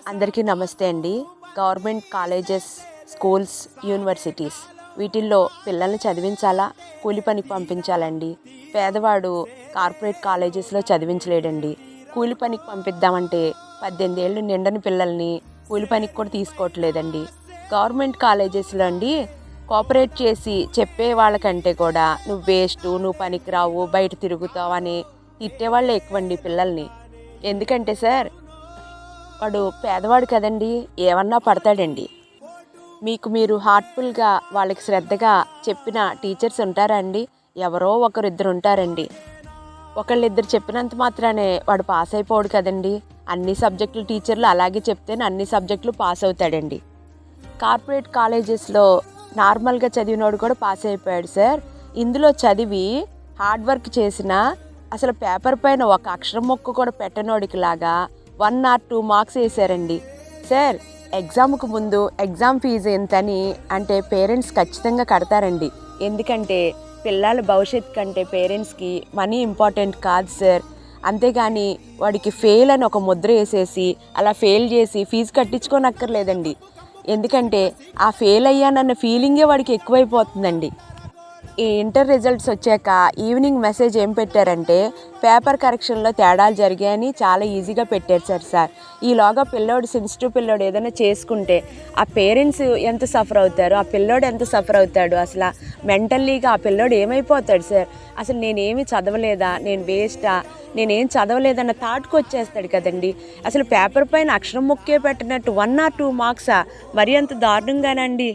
అందరికీ నమస్తే అండి. గవర్నమెంట్ కాలేజెస్, స్కూల్స్, యూనివర్సిటీస్ వీటిల్లో పిల్లల్ని చదివించాలా, కూలి పనికి పంపించాలండి. పేదవాడు కార్పొరేట్ కాలేజెస్లో చదివించలేడండి. కూలి పనికి పంపిద్దామంటే 18 ఏళ్ళు నిండని పిల్లల్ని కూలి పనికి కూడా తీసుకోవట్లేదండి. గవర్నమెంట్ కాలేజెస్లో అండి కోఆపరేట్ చేసి చెప్పే వాళ్ళకంటే కూడా నువ్వు వేస్ట్, నువ్వు పనికిరావు, బయట తిరుగుతావు అని తిట్టేవాళ్ళే ఎక్కువండి పిల్లల్ని. ఎందుకంటే సార్, వాడు పేదవాడు కదండి, ఏమన్నా పడతాడండి. మీరు హార్ట్ఫుల్గా వాళ్ళకి శ్రద్ధగా చెప్పిన టీచర్స్ ఉంటారా అండి? ఎవరో ఒకరిద్దరు ఉంటారండి. ఒకళ్ళిద్దరు చెప్పినంత మాత్రానే వాడు పాస్ అయిపోడు కదండి. అన్ని సబ్జెక్టులు టీచర్లు అలాగే చెప్తేనే అన్ని సబ్జెక్టులు పాస్ అవుతాడండి. కార్పొరేట్ కాలేజెస్లో నార్మల్గా చదివినోడు కూడా పాస్ అయిపోయాడు సార్. ఇందులో చదివి హార్డ్ వర్క్ చేసిన అసలు పేపర్ పైన ఒక అక్షరం మొక్క కూడా పెట్టనోడికి లాగా 1 or 2 మార్క్స్ వేసారండి. సార్, ఎగ్జామ్కు ముందు ఎగ్జామ్ ఫీజు ఎంతని అంటే పేరెంట్స్ ఖచ్చితంగా కడతారండి. ఎందుకంటే పిల్లల భవిష్యత్తు కంటే పేరెంట్స్కి మనీ ఇంపార్టెంట్ కాదు సార్. అంతేగాని వాడికి ఫెయిల్ అని ఒక ముద్ర వేసేసి అలా ఫెయిల్ చేసి ఫీజు కట్టించుకోనక్కర్లేదండి. ఎందుకంటే ఆ ఫెయిల్ అయ్యానన్న ఫీలింగే వాడికి ఎక్కువైపోతుందండి. ఈ ఇంటర్ రిజల్ట్స్ వచ్చాక ఈవినింగ్ మెసేజ్ ఏం పెట్టారంటే పేపర్ కరెక్షన్లో తేడాలు జరిగాయని చాలా ఈజీగా పెట్టారు సార్. ఈలోగా సెన్సిటివ్ పిల్లోడు ఏదైనా చేసుకుంటే ఆ పేరెంట్స్ ఎంత సఫర్ అవుతారు, ఆ పిల్లోడు ఎంత సఫర్ అవుతాడు, అసలు మెంటల్లీగా ఆ పిల్లోడు ఏమైపోతాడు సార్. అసలు నేనేమి చదవలేదా, నేను వేస్టా, నేనేం చదవలేదన్న థాట్కి వచ్చేస్తాడు కదండి. అసలు పేపర్ పైన అక్షరం ముక్కే పెట్టినట్టు 1 or 2 మార్క్సా, మరి అంత దారుణంగానండి.